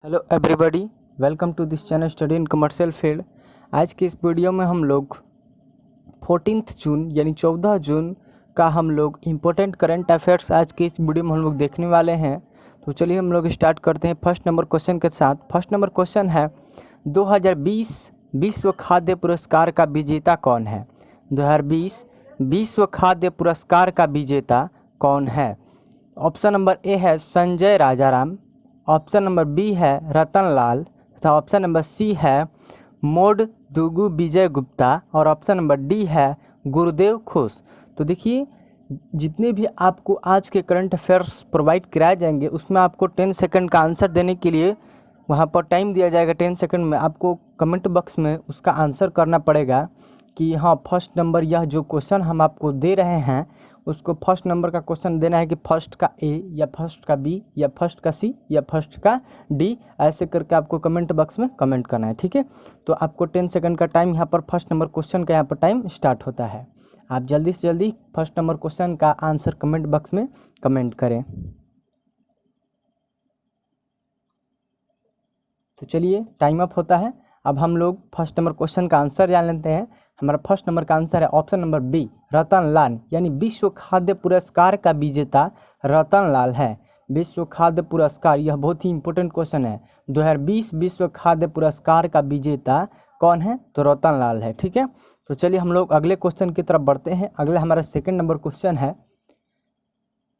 Hello everybody, welcome to this channel study in commercial field. आज के इस video में हम लोग 14 जून यानी 14 जून का हम लोग इम्पोर्टेंट करंट अफेयर्स आज के इस वीडियो में हम लोग देखने वाले हैं। तो चलिए हम लोग स्टार्ट करते हैं फर्स्ट नंबर क्वेश्चन के साथ। फर्स्ट नंबर क्वेश्चन है 2020 विश्व खाद्य पुरस्कार का विजेता कौन है। 2020 विश्व खाद्य पुरस्कार का विजेता कौन है। ऑप्शन नंबर ए है Sanjay Rajaram, option number B है रतन लाल तथा ऑप्शन नंबर सी है मोडदुगु विजय गुप्ता और ऑप्शन नंबर डी है गुरुदेव खुश। तो देखिए, जितने भी आपको आज के करंट अफेयर्स प्रोवाइड कराए जाएंगे उसमें आपको 10 सेकंड का आंसर देने के लिए वहाँ पर टाइम दिया जाएगा। 10 सेकंड में आपको कमेंट बॉक्स में उसका आंसर करना पड़ेगा कि हाँ फर्स्ट नंबर यह जो क्वेश्चन हम आपको दे रहे हैं उसको फर्स्ट नंबर का क्वेश्चन देना है कि फर्स्ट का ए या फर्स्ट का बी या फर्स्ट का सी या फर्स्ट का डी, ऐसे करके आपको कमेंट बॉक्स में कमेंट करना है। ठीक है, तो आपको 10 सेकंड का टाइम यहाँ पर फर्स्ट नंबर क्वेश्चन का यहाँ पर टाइम स्टार्ट होता है। आप जल्दी से जल्दी फर्स्ट नंबर क्वेश्चन का आंसर कमेंट बॉक्स में कमेंट करें। तो चलिए टाइम अप होता है। अब हम लोग फर्स्ट नंबर क्वेश्चन का आंसर जान लेते हैं। हमारा फर्स्ट नंबर का आंसर है ऑप्शन नंबर बी रतन लाल, यानी विश्व खाद्य पुरस्कार का विजेता रतन लाल है। विश्व खाद्य पुरस्कार, यह बहुत ही इंपॉर्टेंट क्वेश्चन है। 2020 विश्व खाद्य पुरस्कार का विजेता कौन है, तो रतन लाल है। ठीक है, तो चलिए हम लोग अगले क्वेश्चन की तरफ बढ़ते हैं। अगला हमारा सेकंड नंबर क्वेश्चन है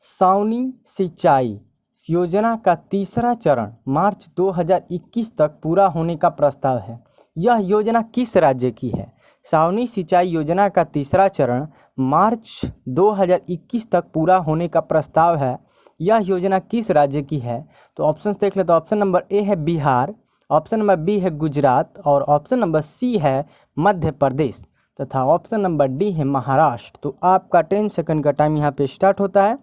सावनी सिंचाई योजना का तीसरा चरण मार्च 2021 तक पूरा होने का प्रस्ताव है। यह योजना किस राज्य की है। सावनी सिंचाई योजना का तीसरा चरण मार्च 2021 तक पूरा होने का प्रस्ताव है। यह योजना किस राज्य की है, तो ऑप्शन देख ले। तो ऑप्शन नंबर ए है बिहार, ऑप्शन नंबर बी है गुजरात और ऑप्शन नंबर सी है मध्य प्रदेश तथा ऑप्शन नंबर डी है महाराष्ट्र। तो आपका 10 सेकंड का टाइम यहाँ पे स्टार्ट होता है।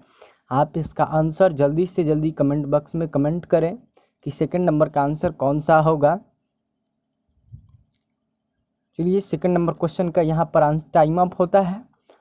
आप इसका आंसर जल्दी से जल्दी कमेंट बॉक्स में कमेंट करें कि सेकंड नंबर का आंसर कौन सा होगा। चलिए सेकंड नंबर क्वेश्चन का यहाँ पर टाइम अप होता है।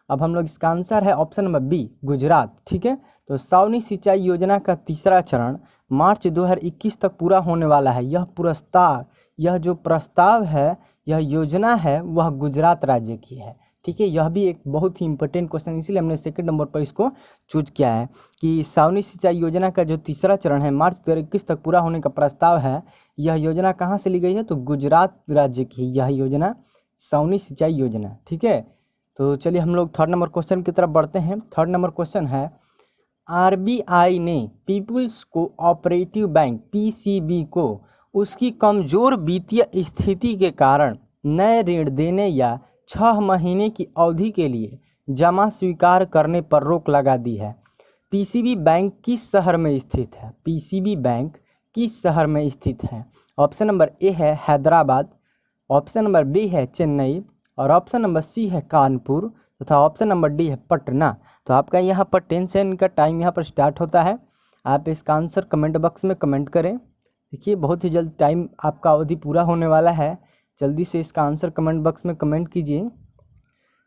अब हम लोग इसका आंसर है ऑप्शन नंबर बी गुजरात। ठीक है, तो सावनी सिंचाई योजना का तीसरा चरण मार्च 2021 तक पूरा होने वाला है। यह जो प्रस्ताव है, यह योजना है, वह गुजरात राज्य की है। ठीक है, यह भी एक बहुत ही इंपॉर्टेंट क्वेश्चन, इसीलिए हमने सेकंड नंबर पर इसको चूज किया है कि सावनी सिंचाई योजना का जो तीसरा चरण है मार्च 2021 तक पूरा होने का प्रस्ताव है। यह योजना कहाँ से ली गई है, तो गुजरात राज्य की यह योजना सावनी सिंचाई योजना। ठीक है, तो चलिए हम लोग थर्ड नंबर क्वेश्चन की तरफ बढ़ते हैं। थर्ड नंबर क्वेश्चन है आरबीआई ने पीपुल्स कोऑपरेटिव बैंक पीसीबी को उसकी कमज़ोर वित्तीय स्थिति के कारण नए ऋण देने या 6 महीने की अवधि के लिए जमा स्वीकार करने पर रोक लगा दी है। पीसीबी बैंक किस शहर में स्थित है। पीसीबी बैंक किस शहर में स्थित है। ऑप्शन नंबर ए है हैदराबाद, ऑप्शन नंबर बी है चेन्नई और ऑप्शन नंबर सी है कानपुर तथा ऑप्शन नंबर डी है पटना। तो आपका यहाँ पर 10 सेकंड का टाइम यहाँ पर स्टार्ट होता है। आप इसका आंसर कमेंट बॉक्स में कमेंट करें। देखिए बहुत ही जल्द टाइम आपका अवधि पूरा होने वाला है, जल्दी से इसका आंसर कमेंट बॉक्स में कमेंट कीजिए।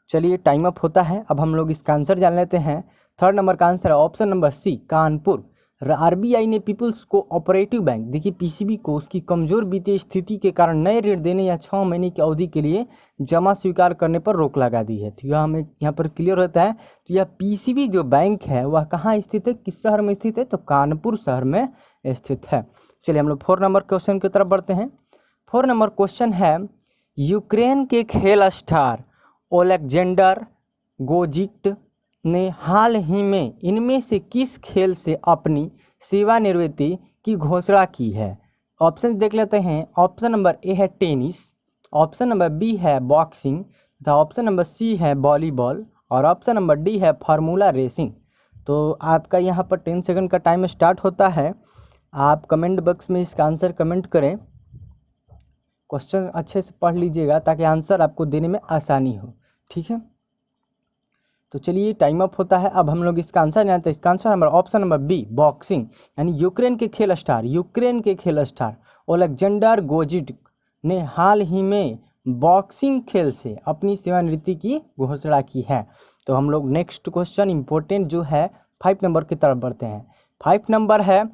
चलिए टाइम अप होता है। अब हम लोग इसका आंसर जान लेते हैं। थर्ड नंबर का आंसर है option number C Kanpur. RBI ने पीपुल्स कोऑपरेटिव बैंक, देखिए पीसीबी को उसकी कमज़ोर वित्तीय स्थिति के कारण नए ऋण देने या 6 महीने की अवधि के लिए जमा स्वीकार करने पर रोक लगा दी है। तो यह हमें यहाँ पर क्लियर होता है। तो यह पीसीबी जो बैंक है वह कहाँ स्थित है, किस शहर में स्थित है, तो कानपुर शहर में स्थित है। चलिए हम लोग 4 नंबर क्वेश्चन की तरफ बढ़ते हैं। 4 नंबर क्वेश्चन है यूक्रेन के खेल स्टार ओलेक्जेंडर गोजिक ने हाल ही में इनमें से किस खेल से अपनी सेवानिवृत्ति की घोषणा की है। ऑप्शन देख लेते हैं। ऑप्शन नंबर ए है टेनिस, ऑप्शन नंबर बी है बॉक्सिंग तथा ऑप्शन नंबर सी है वॉलीबॉल और ऑप्शन नंबर डी है फार्मूला रेसिंग। तो आपका यहाँ पर 10 सेकंड का टाइम स्टार्ट होता है। आप कमेंट बॉक्स में इसका आंसर कमेंट करें। क्वेश्चन अच्छे से पढ़ लीजिएगा ताकि आंसर आपको देने में आसानी हो। ठीक है, तो चलिए टाइम अप होता है। अब हम लोग इसका आंसर जानते हैं। इसका आंसर हमारा ऑप्शन नंबर बी बॉक्सिंग, यानी यूक्रेन के खेल स्टार ओलेक्जेंडर गोजिक ने हाल ही में बॉक्सिंग खेल से अपनी सेवानिवृत्ति की घोषणा की है। तो हम लोग नेक्स्ट क्वेश्चन इंपॉर्टेंट जो है 5 नंबर की तरफ बढ़ते हैं। 5 नंबर है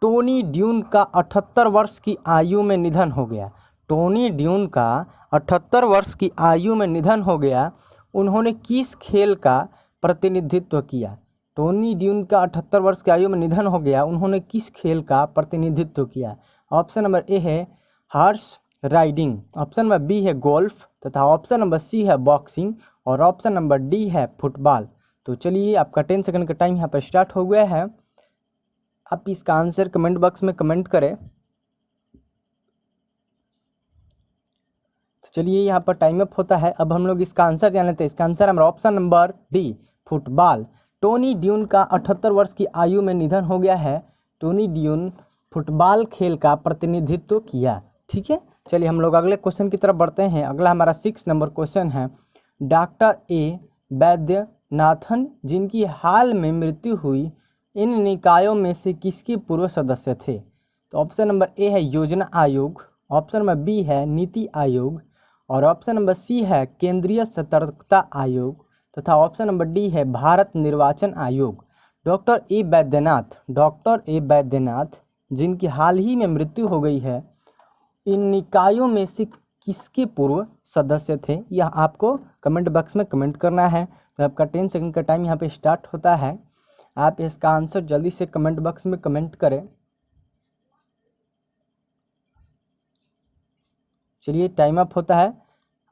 टोनी ड्यून का 78 वर्ष की आयु में निधन हो गया। टोनी ड्यून का 78 वर्ष की आयु में निधन हो गया। उन्होंने किस खेल का प्रतिनिधित्व किया? टोनी ड्यून का 78 वर्ष की आयु में निधन हो गया। उन्होंने किस खेल का प्रतिनिधित्व किया? ऑप्शन नंबर ए है horse riding, option number B है गोल्फ, तथा ऑप्शन नंबर सी है बॉक्सिंग, और ऑप्शन नंबर डी है फुटबॉल। तो चलिए आपका 10 सेकंड का टाइम यहाँ पर स्टार्ट हो गया है। आप इसका आंसर कमेंट बॉक्स में कमेंट करें। तो चलिए यहाँ पर टाइम अप होता है। अब हम लोग इसका आंसर जान लेते हैं। इसका आंसर हमारा option number D football. Tony dune का 78 वर्ष की आयु में निधन हो गया है। टोनी ड्यून फुटबॉल खेल का प्रतिनिधित्व किया। ठीक है, चलिए हम लोग अगले क्वेश्चन की तरफ बढ़ते हैं। अगला हमारा 6 नंबर क्वेश्चन है, डॉक्टर ए वैद्यनाथन जिनकी हाल में मृत्यु हुई इन निकायों में से किसके पूर्व सदस्य थे? तो ऑप्शन नंबर ए है योजना आयोग, ऑप्शन नंबर बी है नीति आयोग, और ऑप्शन नंबर सी है केंद्रीय सतर्कता आयोग, तथा ऑप्शन नंबर डी है भारत निर्वाचन आयोग। डॉक्टर ए वैद्यनाथ जिनकी हाल ही में मृत्यु हो गई है, इन निकायों में से किसके पूर्व सदस्य थे? यह आपको कमेंट बॉक्स में कमेंट करना है। तो आपका 10 सेकंड का टाइम यहाँ पे स्टार्ट होता है। आप इसका आंसर जल्दी से कमेंट बॉक्स में कमेंट करें। चलिए टाइम अप होता है।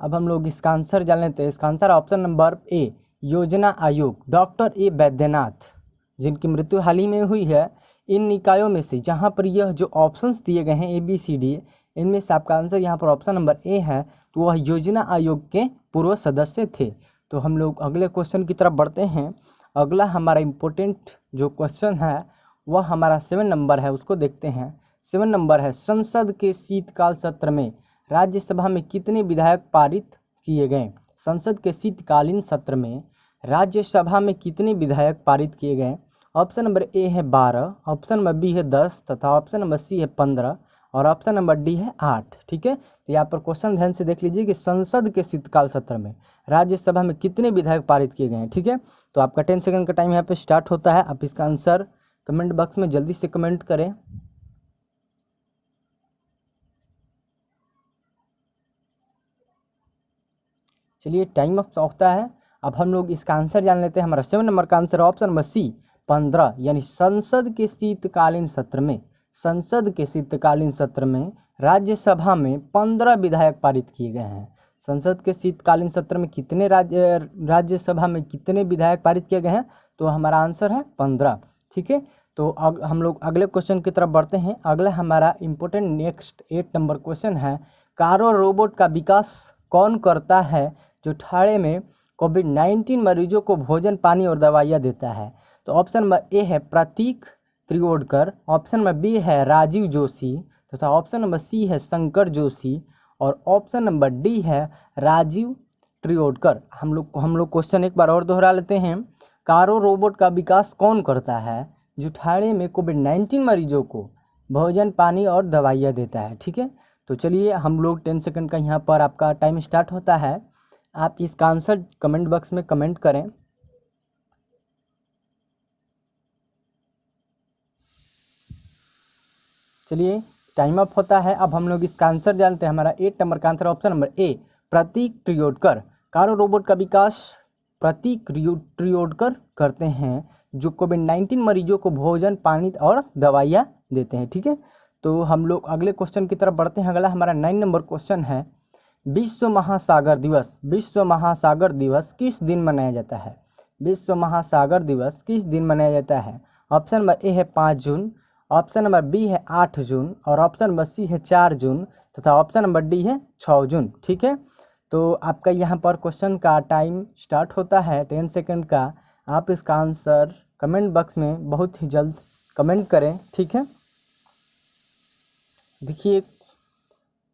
अब हम लोग इसका आंसर जान लेते हैं। इसका आंसर ऑप्शन नंबर ए योजना आयोग। डॉक्टर ए वैद्यनाथ जिनकी मृत्यु हाल ही में हुई है, इन निकायों में से, जहाँ पर यह जो ऑप्शंस दिए गए हैं ABCD, इनमें से आपका आंसर यहाँ पर ऑप्शन नंबर ए है। तो वह योजना आयोग के पूर्व सदस्य थे। तो हम लोग अगले क्वेश्चन की तरफ बढ़ते हैं। अगला हमारा इम्पोर्टेंट जो क्वेश्चन है वह हमारा 7 नंबर है, उसको देखते हैं। 7 नंबर है, संसद के शीतकाल सत्र में राज्यसभा में कितने विधेयक पारित किए गए? संसद के शीतकालीन सत्र में राज्यसभा में कितने विधेयक पारित किए गए? ऑप्शन नंबर ए है 12, ऑप्शन नंबर बी है 10, तथा ऑप्शन नंबर सी है 15, और ऑप्शन नंबर डी है 8। ठीक है, तो यहाँ पर क्वेश्चन ध्यान से देख लीजिए कि संसद के शीतकाल सत्र में राज्यसभा में कितने विधेयक पारित किए गए हैं। ठीक है, तो आपका 10 सेकंड का टाइम यहाँ पे स्टार्ट होता है। आप इसका आंसर कमेंट बॉक्स में जल्दी से कमेंट करें। चलिए टाइम अप होता है। अब हम लोग इसका आंसर जान लेते हैं। हमारा 7 नंबर का आंसर ऑप्शन नंबर सी 15, यानी संसद के शीतकालीन सत्र में, संसद के शीतकालीन सत्र में राज्यसभा में 15 विधेयक पारित किए गए हैं। संसद के शीतकालीन सत्र में कितने राज्यसभा में कितने विधेयक पारित किए गए हैं? तो हमारा आंसर है 15। ठीक है, तो हम लोग अगले क्वेश्चन की तरफ बढ़ते हैं। अगला हमारा इम्पोर्टेंट नेक्स्ट 8 नंबर क्वेश्चन है, कारो रोबोट का विकास कौन करता है जो ठाणे में कोविड-19 मरीजों को भोजन, पानी और दवाइयाँ देता है? तो ऑप्शन नंबर ए है प्रतीक त्रियोडकर, ऑप्शन नंबर बी है राजीव जोशी, तथा ऑप्शन नंबर सी है शंकर जोशी, और ऑप्शन नंबर डी है राजीव त्रियोडकर। हम लोग क्वेश्चन एक बार और दोहरा लेते हैं। कारो रोबोट का विकास कौन करता है जो ठाणे में कोविड-19 मरीजों को भोजन, पानी और दवाइयाँ देता है? ठीक है, तो चलिए हम लोग 10 सेकंड का यहाँ पर आपका टाइम स्टार्ट होता है। आप इसका आंसर कमेंट बॉक्स में कमेंट करें। चलिए टाइम अप होता है। अब हम लोग इसका आंसर जानते हैं। हमारा 8 नंबर का आंसर ऑप्शन नंबर ए प्रतीक त्रियोडकर। कारो रोबोट का विकास प्रतीक त्रियोडकर करते हैं जो कोविड-19 मरीजों को भोजन, पानी और दवाइयाँ देते हैं। ठीक है, तो हम लोग अगले क्वेश्चन की तरफ बढ़ते हैं। अगला हमारा 9 नंबर क्वेश्चन है, विश्व महासागर दिवस किस दिन मनाया जाता है? विश्व महासागर दिवस किस दिन मनाया जाता है? ऑप्शन नंबर ए है 5 जून, ऑप्शन नंबर बी है 8 जून, और ऑप्शन नंबर सी है 4 जून, तथा ऑप्शन नंबर डी है 6 जून। ठीक है, तो आपका यहाँ पर क्वेश्चन का टाइम स्टार्ट होता है 10 सेकंड का। आप इसका आंसर कमेंट बॉक्स में बहुत ही जल्द कमेंट करें। ठीक है, देखिए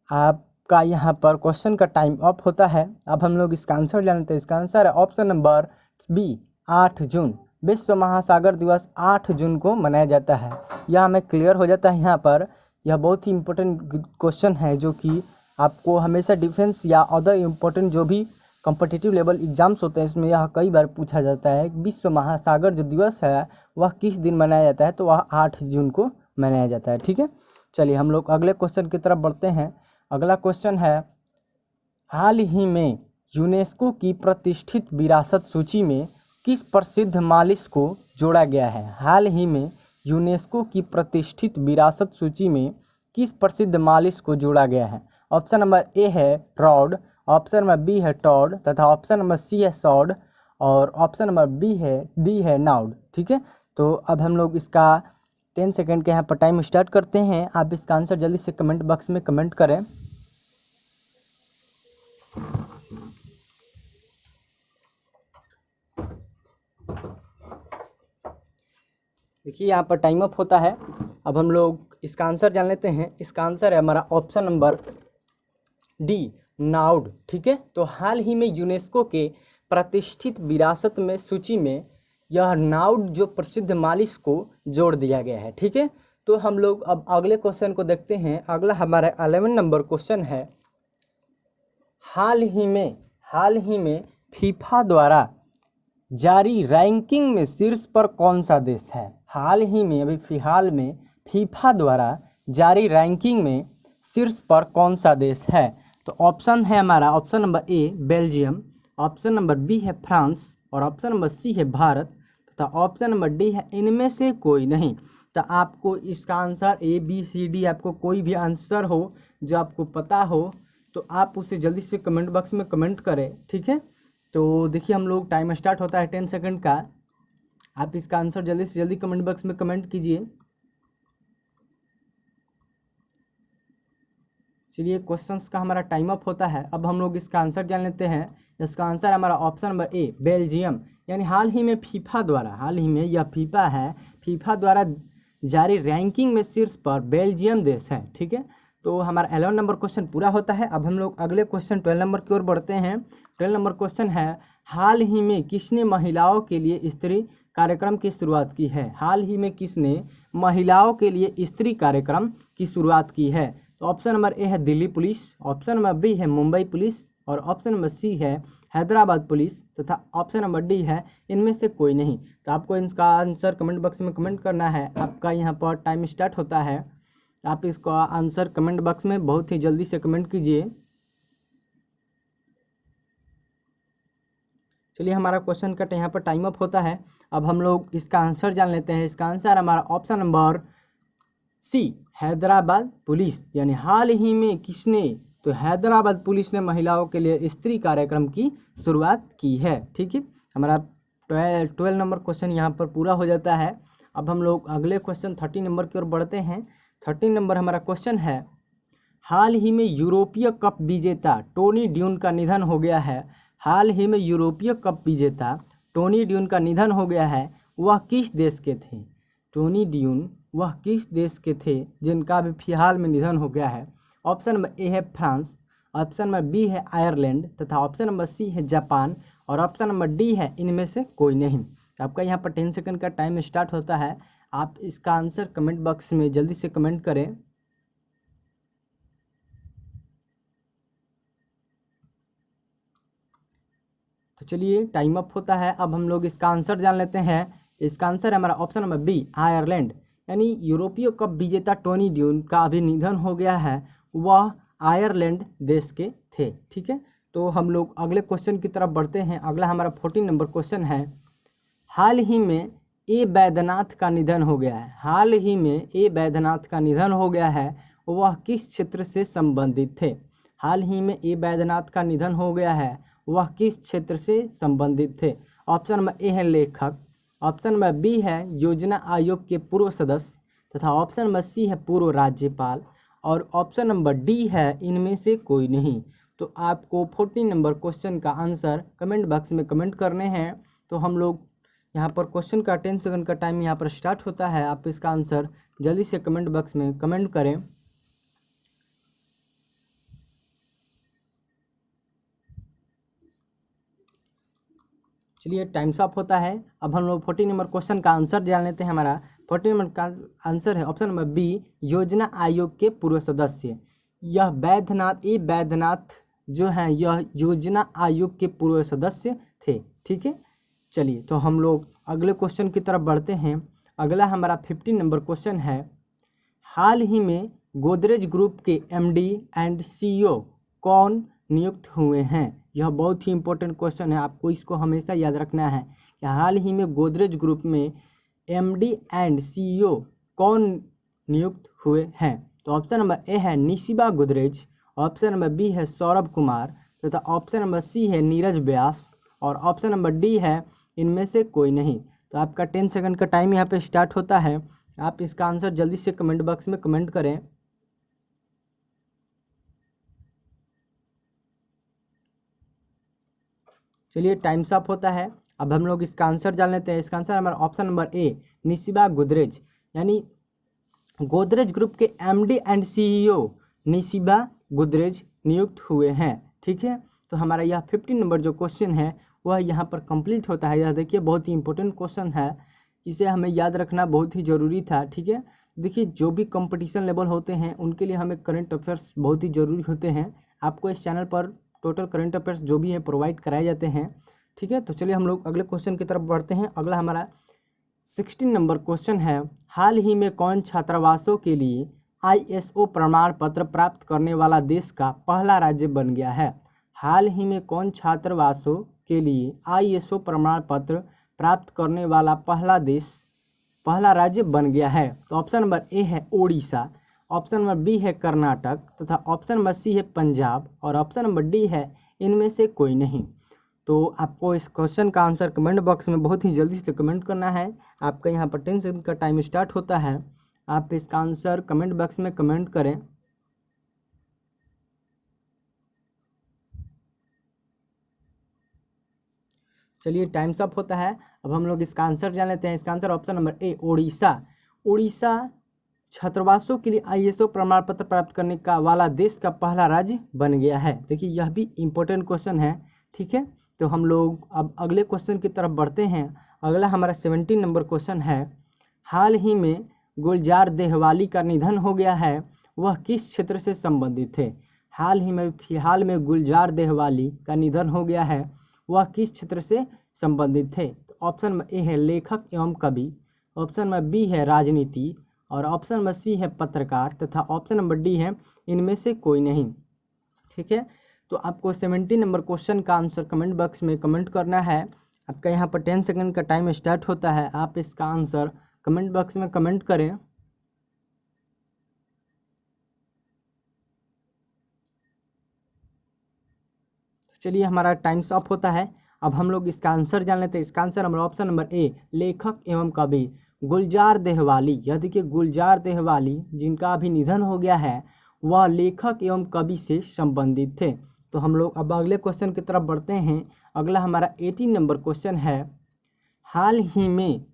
आपका यहाँ पर क्वेश्चन का टाइम अप होता है। अब हम लोग इसका आंसर जानते हैं। इसका आंसर है ऑप्शन नंबर बी 8 जून। विश्व महासागर दिवस 8 जून को मनाया जाता है। यह हमें क्लियर हो जाता है यहाँ पर। यह बहुत ही इम्पोर्टेंट क्वेश्चन है जो कि आपको हमेशा डिफेंस या अदर इम्पोर्टेंट जो भी कॉम्पिटिटिव लेवल एग्जाम्स होते हैं इसमें यह कई बार पूछा जाता है। विश्व महासागर जो दिवस है वह किस दिन मनाया जाता है? तो वह 8 जून को मनाया जाता है। ठीक है, चलिए हम लोग अगले क्वेश्चन की तरफ बढ़ते हैं। अगला क्वेश्चन है, हाल ही में यूनेस्को की प्रतिष्ठित विरासत सूची में किस प्रसिद्ध मालिक को जोड़ा गया है? हाल ही में यूनेस्को की प्रतिष्ठित विरासत सूची में किस प्रसिद्ध मालिक को जोड़ा गया है? ऑप्शन नंबर ए है रॉड, ऑप्शन नंबर बी है टॉड तथा ऑप्शन नंबर सी है सॉड और ऑप्शन नंबर डी है नाउड। ठीक है, तो अब हम लोग इसका 10 सेकंड के यहाँ पर टाइम स्टार्ट करते हैं। आप इसका आंसर जल्दी से कमेंट बॉक्स में कमेंट करें। देखिए यहाँ पर टाइम अप होता है। अब हम लोग इसका आंसर जान लेते हैं। इसका आंसर है हमारा ऑप्शन नंबर डी नाउड। ठीक है, तो हाल ही में यूनेस्को के प्रतिष्ठित विरासत में सूची में यह नाउड जो प्रसिद्ध मालिक को जोड़ दिया गया है। ठीक है, तो हम लोग अब अगले क्वेश्चन को देखते हैं। अगला हमारा 11 नंबर क्वेश्चन है, हाल ही में फीफा द्वारा जारी रैंकिंग में शीर्ष पर कौन सा देश है? हाल ही में अभी फिलहाल में फीफा द्वारा जारी रैंकिंग में शीर्ष पर कौन सा देश है? तो ऑप्शन है हमारा option number A Belgium, option number B है फ्रांस और ऑप्शन नंबर सी है भारत तथा ऑप्शन नंबर डी है इनमें से कोई नहीं। तो आपको इसका answer A B C D, आपको कोई भी आंसर हो जो आपको पता हो तो आप उसे जल्दी से कमेंट बॉक्स में कमेंट करें। ठीक है, तो देखिए हम लोग टाइम स्टार्ट होता है 10 सेकंड का। आप इसका आंसर जल्दी से जल्दी कमेंट बॉक्स में कमेंट कीजिए। चलिए क्वेश्चंस का हमारा टाइम अप होता है। अब हम लोग इसका आंसर जान लेते हैं। इसका आंसर हमारा ऑप्शन नंबर ए बेल्जियम, यानी हाल ही में फीफा द्वारा जारी रैंकिंग में शीर्ष पर बेल्जियम देश है। ठीक है, तो हमारा 11 नंबर क्वेश्चन पूरा होता है। अब हम लोग अगले क्वेश्चन 12 नंबर की ओर बढ़ते हैं। 12 नंबर क्वेश्चन है, हाल ही में किसने महिलाओं के लिए स्त्री कार्यक्रम की शुरुआत की है? हाल ही में किसने महिलाओं के लिए स्त्री कार्यक्रम की शुरुआत की है? तो ऑप्शन नंबर ए है Delhi police, option number B है मुंबई पुलिस और ऑप्शन नंबर सी है हैदराबाद पुलिस तथा ऑप्शन नंबर डी है इनमें से कोई नहीं। तो आपको इसका आंसर कमेंट बॉक्स में कमेंट करना है। आपका यहाँ पर टाइम स्टार्ट होता है। आप इसका आंसर कमेंट बॉक्स में बहुत ही जल्दी से कमेंट कीजिए। चलिए हमारा क्वेश्चन का यहाँ पर टाइम अप होता है। अब हम लोग इसका आंसर जान लेते हैं। इसका आंसर हमारा option number C Hyderabad police, यानी हाल ही में किसने? तो हैदराबाद पुलिस ने महिलाओं के लिए स्त्री कार्यक्रम की शुरुआत की है। ठीक है, हमारा 12 नंबर क्वेश्चन यहाँ पर पूरा हो जाता है। अब हम लोग अगले क्वेश्चन 13 नंबर की ओर बढ़ते हैं। 13 नंबर हमारा क्वेश्चन है, हाल ही में यूरोपीय कप विजेता टोनी ड्यून का निधन हो गया है। हाल ही में यूरोपीय कप विजेता टोनी ड्यून का निधन हो गया है। वह किस देश के थे? टोनी ड्यून वह किस देश के थे जिनका अभी फिलहाल में निधन हो गया है? ऑप्शन नंबर ए है फ्रांस, ऑप्शन नंबर बी है आयरलैंड तथा ऑप्शन नंबर सी है जापान और ऑप्शन नंबर डी है इनमें से कोई नहीं। आपका यहाँ पर 10 सेकंड का टाइम स्टार्ट होता है। आप इसका आंसर कमेंट बॉक्स में जल्दी से कमेंट करें। तो चलिए टाइम अप होता है। अब हम लोग इसका आंसर जान लेते हैं। इसका आंसर है हमारा ऑप्शन नंबर बी आयरलैंड, यानी यूरोपीय कप विजेता टोनी ड्यून का अभी निधन हो गया है। वह आयरलैंड देश के थे। ठीक है, तो हम लोग अगले क्वेश्चन की तरफ बढ़ते हैं। अगला हमारा 14 नंबर क्वेश्चन है, हाल ही में ए बैद्यनाथ का निधन हो गया है। हाल ही में ए बैद्यनाथ का निधन हो गया है। वह किस क्षेत्र से संबंधित थे? हाल ही में ए बैद्यनाथ का निधन हो गया है। वह किस क्षेत्र से संबंधित थे? ऑप्शन नंबर ए है लेखक, ऑप्शन नंबर बी है योजना आयोग के पूर्व सदस्य तथा ऑप्शन नंबर सी है पूर्व राज्यपाल और ऑप्शन नंबर डी है इनमें से कोई नहीं। तो आपको 14 नंबर क्वेश्चन का आंसर कमेंट बॉक्स में कमेंट करने हैं। तो हम लोग यहाँ पर क्वेश्चन का 10 सेकंड का टाइम यहाँ पर स्टार्ट होता है। आप इसका आंसर जल्दी से कमेंट बॉक्स में कमेंट करें। चलिए टाइम्स अप होता है। अब हम लोग 14 नंबर क्वेश्चन का आंसर जान लेते हैं। हमारा 14 नंबर का आंसर है ऑप्शन नंबर बी योजना आयोग के पूर्व सदस्य। यह बैद्यनाथ जो हैं यह योजना आयोग के पूर्व सदस्य थे। ठीक है, चलिए तो हम लोग अगले क्वेश्चन की तरफ बढ़ते हैं। अगला हमारा 15 नंबर क्वेश्चन है, हाल ही में गोदरेज ग्रुप के एमडी एंड सीईओ कौन नियुक्त हुए हैं? यह बहुत ही इंपॉर्टेंट क्वेश्चन है, आपको इसको हमेशा याद रखना है कि हाल ही में गोदरेज ग्रुप में एमडी एंड सीईओ कौन नियुक्त हुए हैं? तो ऑप्शन नंबर ए है निशिबा गोदरेज, ऑप्शन नंबर बी है सौरभ कुमार, तथा ऑप्शन नंबर सी है नीरज व्यास, और ऑप्शन नंबर डी है इनमें से कोई नहीं। तो आपका 10 सेकंड का टाइम यहाँ पे स्टार्ट होता है। आप इसका आंसर जल्दी से कमेंट बॉक्स में कमेंट करें। चलिए टाइम्स अप होता है। अब हम लोग इसका आंसर जान लेते हैं। इसका आंसर हमारा ऑप्शन नंबर ए निशिबा गोदरेज, यानी गोदरेज ग्रुप के एमडी एंड सीईओ निशिबा गोदरेज नियुक्त हुए हैं। ठीक है, तो हमारा यह 15 नंबर जो क्वेश्चन है वह यहाँ पर कंप्लीट होता है। यह देखिए बहुत ही इंपॉर्टेंट क्वेश्चन है, इसे हमें याद रखना बहुत ही ज़रूरी था। ठीक है, देखिए जो भी कंपटीशन लेवल होते हैं उनके लिए हमें करंट अफेयर्स बहुत ही ज़रूरी होते हैं। आपको इस चैनल पर टोटल करंट अफेयर्स जो भी है प्रोवाइड कराए जाते हैं। ठीक है, तो चलिए हम लोग अगले क्वेश्चन की तरफ बढ़ते हैं। अगला हमारा 16 नंबर क्वेश्चन है, हाल ही में कौन छात्रावासों के लिए ISO प्रमाण पत्र प्राप्त करने वाला देश का पहला राज्य बन गया है? हाल ही में कौन छात्रावासों के लिए ISO प्रमाण पत्र प्राप्त करने वाला पहला राज्य बन गया है? तो ऑप्शन नंबर ए है ओडिशा, ऑप्शन नंबर बी है कर्नाटक, तथा ऑप्शन नंबर सी है पंजाब, और ऑप्शन नंबर डी है इनमें से कोई नहीं। तो आपको इस क्वेश्चन का आंसर कमेंट बॉक्स में बहुत ही जल्दी से कमेंट करना है। आपका यहाँ पर 10 सेकंड का टाइम स्टार्ट होता है। आप इसका आंसर कमेंट बॉक्स में कमेंट करें। चलिए टाइम्स अप होता है। अब हम लोग इसका आंसर जान लेते हैं। इसका आंसर ऑप्शन नंबर ए ओडिशा। ओडिशा छात्रावासों के लिए ISO प्रमाण पत्र प्राप्त करने का वाला देश का पहला राज्य बन गया है। देखिए यह भी इम्पोर्टेंट क्वेश्चन है। ठीक है, तो हम लोग अब अगले क्वेश्चन की तरफ बढ़ते हैं। अगला हमारा 17 नंबर क्वेश्चन है, हाल ही में गुलजार देहवाली का निधन हो गया है, वह किस क्षेत्र से संबंधित थे? हाल में गुलजार देहवाली का निधन हो गया है, वह किस क्षेत्र से संबंधित थे? तो ऑप्शन नंबर ए है लेखक एवं कवि, ऑप्शन नंबर बी है राजनीति, और ऑप्शन नंबर सी है पत्रकार, तथा ऑप्शन नंबर डी है इनमें से कोई नहीं। ठीक है, तो आपको 17 नंबर क्वेश्चन का आंसर कमेंट बॉक्स में कमेंट करना है। आपका यहाँ पर 10 सेकंड का टाइम स्टार्ट होता है। आप इसका आंसर कमेंट बॉक्स में कमेंट करें। चलिए हमारा टाइम्स अप होता है। अब हम लोग इसका आंसर जान लेते हैं। इसका आंसर हमारा ऑप्शन नंबर ए लेखक एवं कवि गुलजार देहवाली। यह देखिए गुलजार देहवाली जिनका अभी निधन हो गया है, वह लेखक एवं कवि से संबंधित थे। तो हम लोग अब अगले क्वेश्चन की तरफ बढ़ते हैं। अगला हमारा 18 नंबर क्वेश्चन है, हाल ही में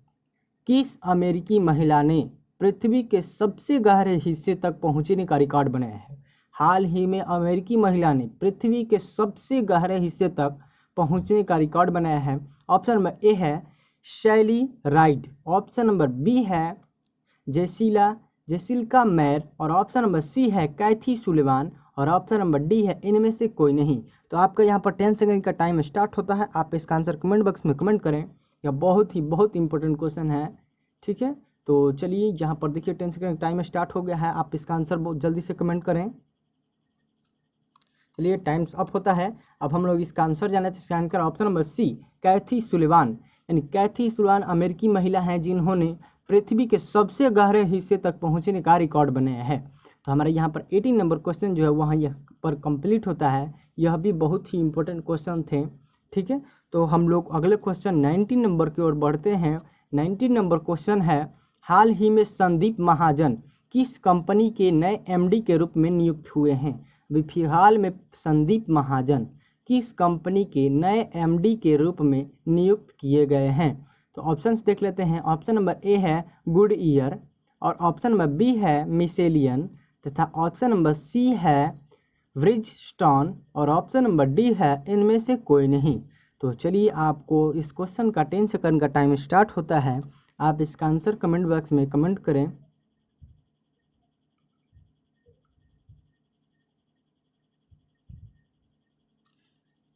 किस अमेरिकी महिला ने पृथ्वी के सबसे गहरे हिस्से तक पहुंचने का रिकॉर्ड बनाया है? हाल ही में अमेरिकी महिला ने पृथ्वी के सबसे गहरे हिस्से तक पहुंचने का रिकॉर्ड बनाया है। ऑप्शन नंबर ए है शैली राइड, ऑप्शन नंबर बी है जेसिल्का मैर, और ऑप्शन नंबर सी है कैथी सुलेवान, और ऑप्शन नंबर डी है इनमें से कोई नहीं। तो आपका यहाँ पर 10 सेकंड का टाइम स्टार्ट होता है। आप इसका आंसर कमेंट बॉक्स में कमेंट करें। यह बहुत इंपॉर्टेंट क्वेश्चन है। ठीक है, तो चलिए यहाँ पर देखिए 10 सेकंड का टाइम स्टार्ट हो गया है। आप इसका आंसर बहुत जल्दी से कमेंट करें। चलिए टाइम्स अप होता है। अब हम लोग इसका आंसर जाने इसका आंसर ऑप्शन नंबर सी कैथी सुलेवान, यानी कैथी सुलेवान अमेरिकी महिला हैं जिन्होंने पृथ्वी के सबसे गहरे हिस्से तक पहुंचने का रिकॉर्ड बनाया है। तो हमारे यहाँ पर 18 नंबर क्वेश्चन जो है वहाँ यह पर कंप्लीट होता है। यह भी बहुत ही इंपॉर्टेंट क्वेश्चन थे। ठीक है, तो हम लोग अगले क्वेश्चन 19 नंबर की ओर बढ़ते हैं। 19 नंबर क्वेश्चन है, हाल ही में संदीप महाजन किस कंपनी के नए MD के रूप में नियुक्त हुए हैं? अभी फिलहाल में संदीप महाजन किस कंपनी के नए MD के रूप में नियुक्त किए गए हैं? तो ऑप्शंस देख लेते हैं। ऑप्शन नंबर ए है गुड ईयर, और ऑप्शन नंबर बी है मिसेलियन, तथा ऑप्शन नंबर सी है ब्रिजस्टोन, और ऑप्शन नंबर डी है इनमें से कोई नहीं। तो चलिए आपको इस क्वेश्चन का 10 सेकंड का टाइम स्टार्ट होता है। आप इसका आंसर कमेंट बॉक्स में कमेंट करें।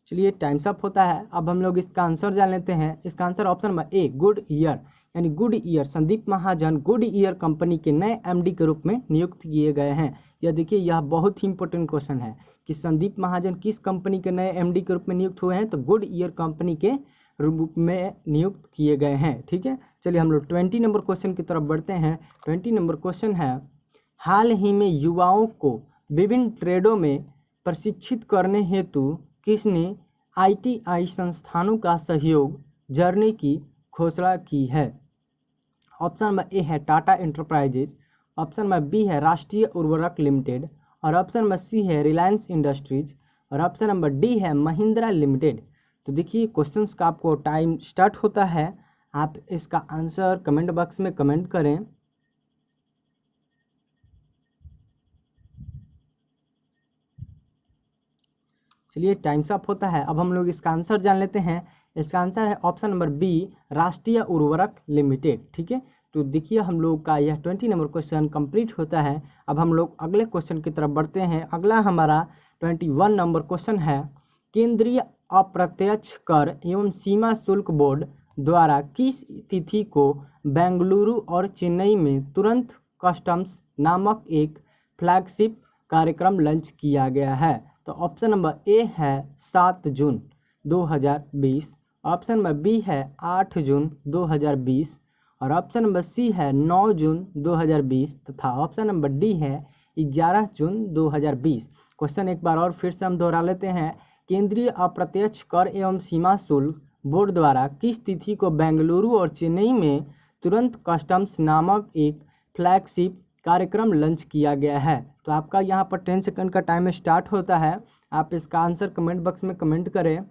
चलिए टाइम्स अप होता है। अब हम लोग इसका आंसर जान लेते हैं। इसका answer option number a good year, यानी good year, Sandeep Mahajan good year company के नए एमडी के रूप में नियुक्त किए गए हैं। यह देखिए, यह बहुत ही इंपॉर्टेंट क्वेश्चन है कि संदीप महाजन किस कंपनी के नए एमडी के रूप में नियुक्त हुए हैं, तो गुड ईयर कंपनी के रूप में नियुक्त किए गए हैं। ठीक है, चलिए हम लोग 20 नंबर क्वेश्चन की तरफ बढ़ते हैं। 20 नंबर क्वेश्चन है, हाल ही में युवाओं को विभिन्न ट्रेडों में प्रशिक्षित करने हेतु किसने आईटीआई संस्थानों का सहयोग जर्नी की घोषणा की है? ऑप्शन नंबर ए है Tata Enterprises, option number B है राष्ट्रीय उर्वरक लिमिटेड, और ऑप्शन नंबर सी है रिलायंस इंडस्ट्रीज, और ऑप्शन नंबर डी है महिंद्रा लिमिटेड। तो देखिए, क्वेश्चंस का आपको टाइम स्टार्ट होता है। आप इसका आंसर कमेंट बॉक्स में कमेंट करें। चलिए, टाइम्स अप होता है। अब हम लोग इसका आंसर जान लेते हैं। इसका आंसर है ऑप्शन नंबर बी, राष्ट्रीय उर्वरक लिमिटेड। ठीक है, तो देखिए हम लोग का यह 20 नंबर क्वेश्चन कंप्लीट होता है। अब हम लोग अगले क्वेश्चन की तरफ बढ़ते हैं। अगला हमारा 21 नंबर क्वेश्चन है, केंद्रीय अप्रत्यक्ष कर एवं सीमा शुल्क बोर्ड द्वारा किस तिथि को बेंगलुरु और चेन्नई में तुरंत कस्टम्स नामक एक फ्लैगशिप कार्यक्रम लॉन्च किया गया है? तो ऑप्शन नंबर ए है 7 जून 2020, ऑप्शन नंबर बी है 8 जून 2020, और ऑप्शन नंबर सी है 9 जून 2020 तथा ऑप्शन नंबर डी है 11 जून 2020। क्वेश्चन एक बार और फिर से हम दोहरा लेते हैं। केंद्रीय अप्रत्यक्ष कर एवं सीमा शुल्क बोर्ड द्वारा किस तिथि को बेंगलुरु और चेन्नई में तुरंत कस्टम्स नामक एक फ्लैगशिप कार्यक्रम लॉन्च किया गया है? तो आपका यहाँ पर 10 सेकंड का टाइम स्टार्ट होता है। आप इसका आंसर कमेंट बॉक्स में कमेंट करें।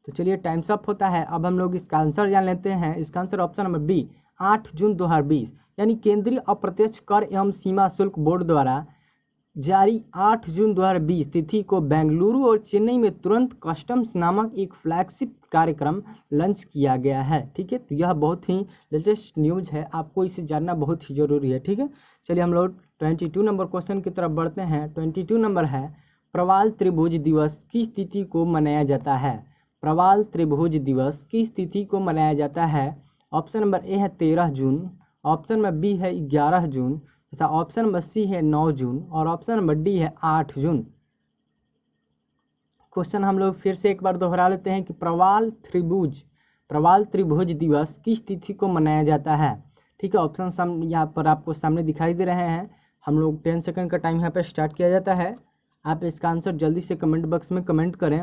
तो चलिए, टाइम्स अप होता है। अब हम लोग इसका आंसर जान लेते हैं। इसका आंसर ऑप्शन नंबर बी, 8 जून 2020, यानी केंद्रीय अप्रत्यक्ष कर एवं सीमा शुल्क बोर्ड द्वारा जारी 8 जून 2020 तिथि को बेंगलुरु और चेन्नई में तुरंत कस्टम्स नामक एक फ्लैगशिप कार्यक्रम लॉन्च किया गया है। ठीक है, तो यह बहुत ही लेटेस्ट न्यूज़ है, आपको इसे जानना बहुत ही ज़रूरी है। ठीक है, चलिए हम लोग 22 नंबर क्वेश्चन की तरफ बढ़ते हैं। 22 नंबर है, प्रवाल त्रिभुज दिवस किस तिथि को मनाया जाता है? प्रवाल त्रिभुज दिवस किस तिथि को मनाया जाता है? ऑप्शन नंबर ए है 13 जून, ऑप्शन नंबर बी है 11 जून तथा ऑप्शन नंबर सी है 9 जून, और ऑप्शन नंबर डी है 8 जून। क्वेश्चन हम लोग फिर से एक बार दोहरा लेते हैं कि प्रवाल त्रिभुज दिवस किस तिथि को मनाया जाता है? ठीक है, ऑप्शन यहाँ पर आपको सामने दिखाई दे रहे हैं। हम लोग 10 सेकंड का टाइम यहाँ पर स्टार्ट किया जाता है। आप इसका आंसर जल्दी से कमेंट बॉक्स में कमेंट करें।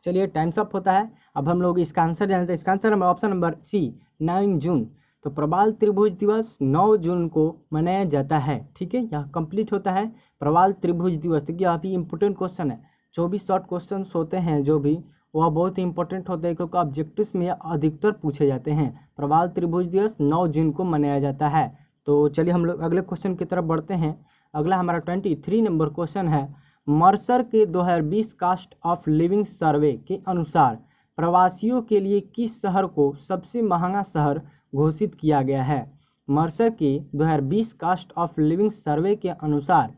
चलिए, टाइम्स अप होता है। अब हम लोग इसका आंसर जानते हैं। इसका आंसर है ऑप्शन नंबर सी, 9 जून। तो प्रवाल त्रिभुज दिवस 9 जून को मनाया जाता है। ठीक है, यह कंप्लीट होता है प्रवाल त्रिभुज दिवस। देखिए, यह भी इंपॉर्टेंट क्वेश्चन है। 24 शॉर्ट क्वेश्चन होते हैं जो भी, वह बहुत ही इंपॉर्टेंट होते हैं क्योंकि ऑब्जेक्टिव्स में अधिकतर पूछे जाते हैं। प्रवाल त्रिभुज दिवस 9 जून को मनाया जाता है। तो चलिए हम लोग अगले क्वेश्चन की तरफ बढ़ते हैं। अगला हमारा 23 नंबर क्वेश्चन है, मर्सर के 2020 कास्ट ऑफ लिविंग सर्वे के अनुसार प्रवासियों के लिए किस शहर को सबसे महंगा शहर घोषित किया गया है? मर्सर के 2020 कास्ट ऑफ लिविंग सर्वे के अनुसार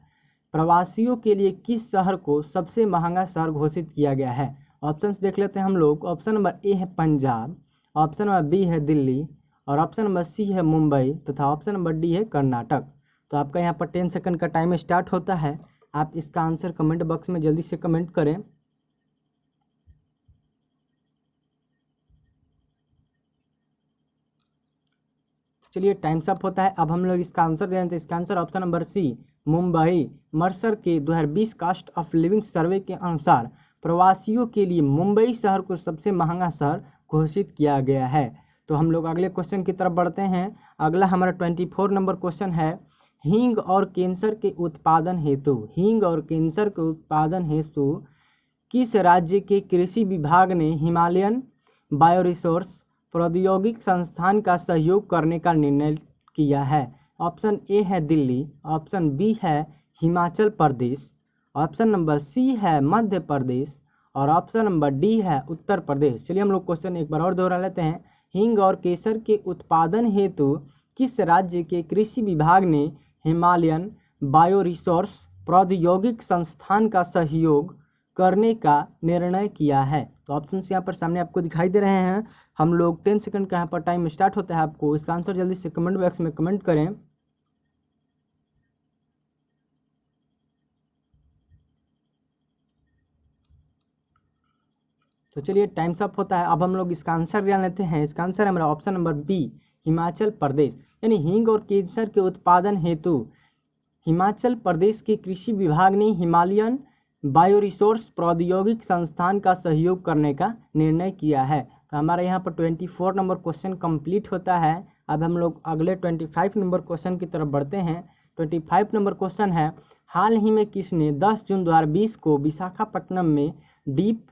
प्रवासियों के लिए किस शहर को सबसे महंगा शहर घोषित किया गया है? ऑप्शंस देख लेते हैं हम लोग। ऑप्शन नंबर ए है पंजाब, ऑप्शन नंबर बी है दिल्ली, और ऑप्शन नंबर सी है मुंबई तथा ऑप्शन नंबर डी है कर्नाटक। तो आपका यहाँ पर 10 सेकंड का टाइम स्टार्ट होता है। आप इसका आंसर कमेंट बॉक्स में जल्दी से कमेंट करें। चलिए, टाइम्स अप होता है। अब हम लोग इसका आंसर जानते हैं। इसका answer option number C, Mumbai. Mercer के 2020 कास्ट ऑफ लिविंग सर्वे के अनुसार प्रवासियों के लिए मुंबई शहर को सबसे महंगा शहर घोषित किया गया है। तो हम लोग अगले क्वेश्चन की तरफ बढ़ते हैं। अगला हमारा 24 नंबर क्वेश्चन है, हींग और कैंसर के उत्पादन हेतु किस राज्य के कृषि विभाग ने हिमालयन बायोरिसोर्स प्रौद्योगिक संस्थान का सहयोग करने का निर्णय किया है? ऑप्शन ए है दिल्ली, ऑप्शन बी है Himachal Pradesh, option number C है मध्य प्रदेश, और ऑप्शन नंबर डी है उत्तर प्रदेश। चलिए हम लोग क्वेश्चन एक बार और दोहरा लेते हैं। हींग और केसर के उत्पादन हेतु किस राज्य के कृषि विभाग ने हिमालयन बायोरिसोर्स प्रौद्योगिक संस्थान का सहयोग करने का निर्णय किया है? तो ऑप्शन यहाँ पर सामने आपको दिखाई दे रहे हैं। हम लोग 10 सेकंड का यहाँ पर टाइम स्टार्ट होता है। आपको इसका आंसर जल्दी से कमेंट बॉक्स में कमेंट करें। तो चलिए टाइम्स अप होता है। अब हम लोग इसका आंसर जान लेते हैं। इसका आंसर है हमारा option number B, Himachal Pradesh. यानी हींग और केसर के उत्पादन हेतु हिमाचल प्रदेश के कृषि विभाग ने हिमालयन बायोरिसोर्स प्रौद्योगिक संस्थान का सहयोग करने का निर्णय किया है। तो हमारा यहाँ पर 24 नंबर क्वेश्चन कंप्लीट होता है। अब हम लोग अगले 25 नंबर क्वेश्चन की तरफ बढ़ते हैं। 25 नंबर क्वेश्चन है, हाल ही में किसने 10 जून 2020 को विशाखापट्टनम में डीप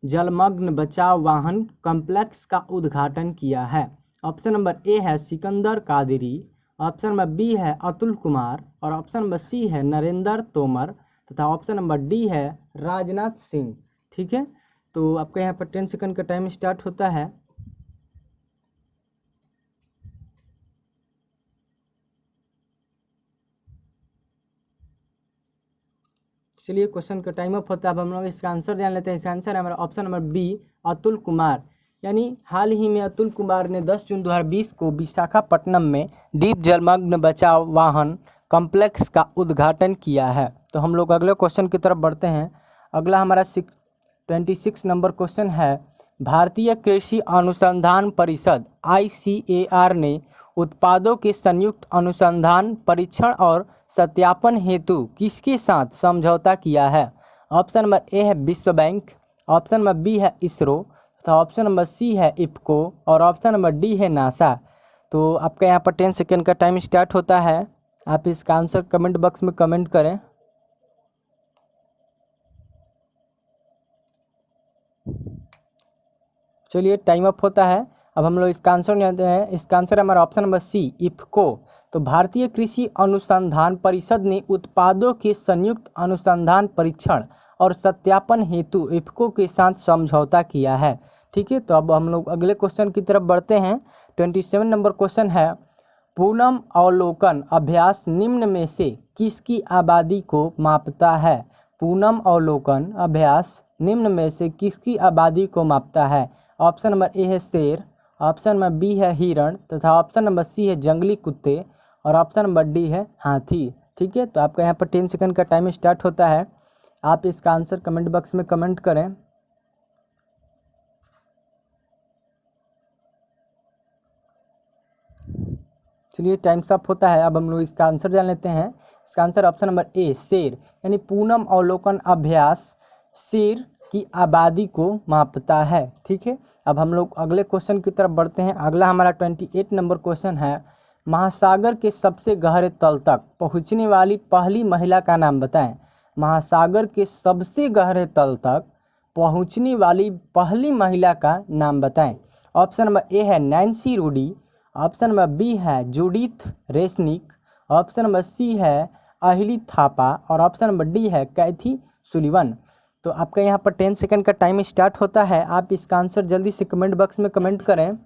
जलमग्न बचाव वाहन कॉम्प्लेक्स का उद्घाटन किया है? ऑप्शन नंबर ए है Sikandar Qadri, option number B है अतुल कुमार और ऑप्शन नंबर सी है नरेंद्र तोमर तथा ऑप्शन नंबर डी है राजनाथ सिंह। ठीक है, तो आपका यहाँ पर 10 सेकंड का टाइम स्टार्ट होता है। चलिए क्वेश्चन का टाइम अप होता है। अब हम लोग इसका आंसर जान लेते हैं। इसका आंसर है हमारा option number B, Atul Kumar. यानी हाल ही में अतुल कुमार ने 10 जून 2020 को विशाखापट्टनम में डीप जलमग्न बचाव वाहन कॉम्प्लेक्स का उद्घाटन किया है। तो हम लोग अगले क्वेश्चन की तरफ बढ़ते हैं। अगला हमारा 26 नंबर क्वेश्चन है, भारतीय कृषि अनुसंधान परिषद ICAR ने उत्पादों के संयुक्त अनुसंधान, परीक्षण और सत्यापन हेतु किसके साथ समझौता किया है? ऑप्शन नंबर ए है विश्व बैंक, ऑप्शन नंबर बी है इसरो तथा ऑप्शन नंबर सी है इफ्को और ऑप्शन नंबर डी है नासा। तो आपका यहाँ पर 10 सेकेंड का टाइम स्टार्ट होता है। आप इसका आंसर कमेंट बॉक्स में कमेंट करें। चलिए टाइम अप होता है। अब हम लोग इसका आंसर जानते हैं। इसका आंसर है हमारा ऑप्शन नंबर सी, इफ्को। तो भारतीय कृषि अनुसंधान परिषद ने उत्पादों के संयुक्त अनुसंधान, परीक्षण और सत्यापन हेतु इफ्को के साथ समझौता किया है। ठीक है, तो अब हम लोग अगले क्वेश्चन की तरफ बढ़ते हैं। 27 नंबर क्वेश्चन है, पूनम अवलोकन अभ्यास निम्न में से किसकी आबादी को मापता है? पूनम अवलोकन अभ्यास निम्न में से किसकी आबादी को मापता है? ऑप्शन नंबर ए है शेर, ऑप्शन नंबर बी है हिरण तथा ऑप्शन नंबर सी है जंगली कुत्ते और ऑप्शन नंबर डी है हाथी। ठीक है, तो आपका यहाँ पर 10 सेकंड का टाइम स्टार्ट होता है। आप इसका आंसर कमेंट बॉक्स में कमेंट करें। चलिए टाइम्स अप होता है। अब हम लोग इसका आंसर जान लेते हैं। इसका आंसर ऑप्शन नंबर ए, शेर। यानी पूनम अवलोकन अभ्यास शेर की आबादी को मापता है। ठीक है, अब हम लोग अगले क्वेश्चन की तरफ बढ़ते हैं। अगला हमारा 28 नंबर क्वेश्चन है, महासागर के सबसे गहरे तल तक पहुंचने वाली पहली महिला का नाम बताएं। महासागर के सबसे गहरे तल तक पहुंचने वाली पहली महिला का नाम बताएं। ऑप्शन नंबर ए है Nancy Rudy, option number B है Judith Resnick, option number C है अहिली थापा और ऑप्शन नंबर डी है कैथी सुलिवन। तो आपका यहाँ पर 10 सेकंड का टाइम स्टार्ट होता है। आप इसका आंसर जल्दी से कमेंट बॉक्स में कमेंट करें।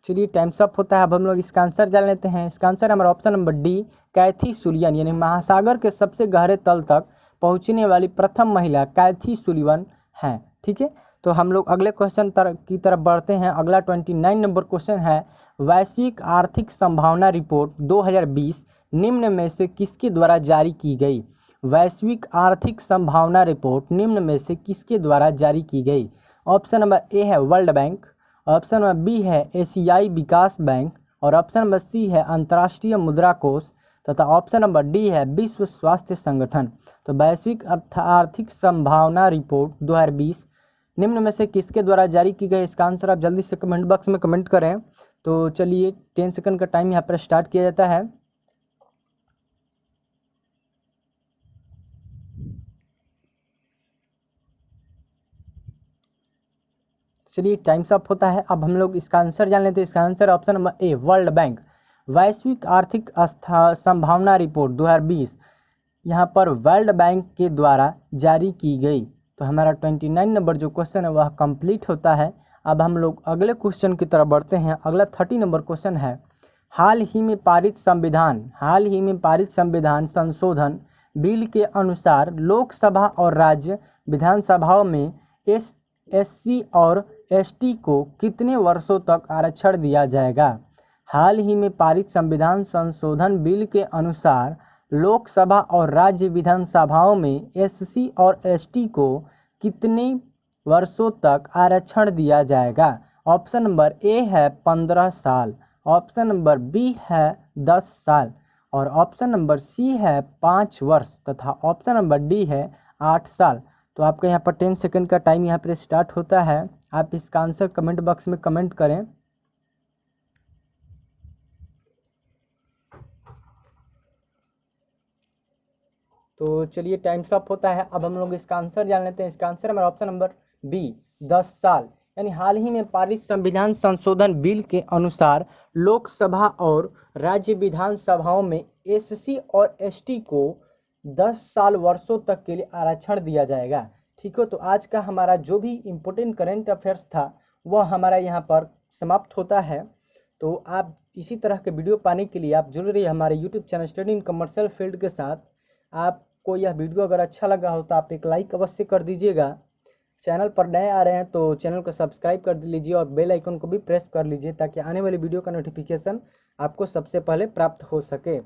चलिए टाइम्स अप होता है। अब हम लोग इसका आंसर जान लेते हैं। इसका आंसर हमारा ऑप्शन नंबर डी, कैथी सुलिवन। यानी महासागर के सबसे गहरे तल तक पहुंचने वाली प्रथम महिला कैथी सुलिवन हैं। ठीक है, तो हम लोग अगले क्वेश्चन की तरफ बढ़ते हैं। अगला 29 नंबर क्वेश्चन है, वैश्विक आर्थिक संभावना रिपोर्ट 2020 निम्न में से किसके द्वारा जारी की गई? वैश्विक आर्थिक संभावना रिपोर्ट निम्न में से किसके द्वारा जारी की गई? ऑप्शन नंबर ए है world bank, option number B है एशियाई विकास बैंक और ऑप्शन नंबर सी है अंतर्राष्ट्रीय मुद्रा कोष तथा ऑप्शन नंबर डी है विश्व स्वास्थ्य संगठन। तो वैश्विक आर्थिक संभावना रिपोर्ट 2020 निम्न में से किसके द्वारा जारी की गई? इसका आंसर आप जल्दी से कमेंट बॉक्स में कमेंट करें। तो चलिए 10 सेकंड का टाइम यहाँ पर स्टार्ट किया जाता है। चलिए टाइम्स अप होता है। अब हम लोग इसका आंसर जान लेते हैं। इसका आंसर ऑप्शन नंबर ए, वर्ल्ड बैंक। वैश्विक आर्थिक संभावना रिपोर्ट 2020 यहाँ पर वर्ल्ड बैंक के द्वारा जारी की गई। तो हमारा 29 नंबर जो क्वेश्चन है वह कंप्लीट होता है। अब हम लोग अगले क्वेश्चन की तरफ बढ़ते हैं। अगला 30 नंबर क्वेश्चन है, हाल ही में पारित संविधान संशोधन बिल के अनुसार लोकसभा और राज्य विधानसभाओं में एससी और एसटी को कितने वर्षों तक आरक्षण दिया जाएगा। हाल ही में पारित संविधान संशोधन बिल के अनुसार लोकसभा और राज्य विधानसभाओं में एससी और एसटी को कितने वर्षों तक आरक्षण दिया जाएगा। ऑप्शन नंबर ए है 15 साल, ऑप्शन नंबर बी है 10 साल और ऑप्शन नंबर सी है 5 वर्ष तथा ऑप्शन नंबर डी है 8 साल। तो आपका यहाँ पर 10 सेकंड का टाइम यहाँ पर स्टार्ट होता है। आप इसका आंसर कमेंट बॉक्स में कमेंट करें। तो चलिए टाइम स्टॉप होता है। अब हम लोग इसका आंसर जान लेते हैं। इसका आंसर हमारा ऑप्शन नंबर बी 10 साल, यानी हाल ही में पारित संविधान संशोधन बिल के अनुसार लोकसभा और राज्य विधानसभाओं में एससी और एसटी को 10 साल वर्षों तक के लिए आरक्षण दिया जाएगा। ठीक है, तो आज का हमारा जो भी इम्पोर्टेंट करंट अफेयर्स था वह हमारा यहाँ पर समाप्त होता है। तो आप इसी तरह के वीडियो पाने के लिए आप जुड़ रहिए हमारे YouTube channel study in commercial field के साथ। आपको यह वीडियो अगर अच्छा लगा हो तो आप एक लाइक अवश्य कर दीजिएगा। चैनल पर नए आ रहे हैं तो चैनल को सब्सक्राइब कर लीजिए और बेल आइकन को भी प्रेस कर लीजिए ताकि आने वाली वीडियो का नोटिफिकेशन आपको सबसे पहले प्राप्त हो सके।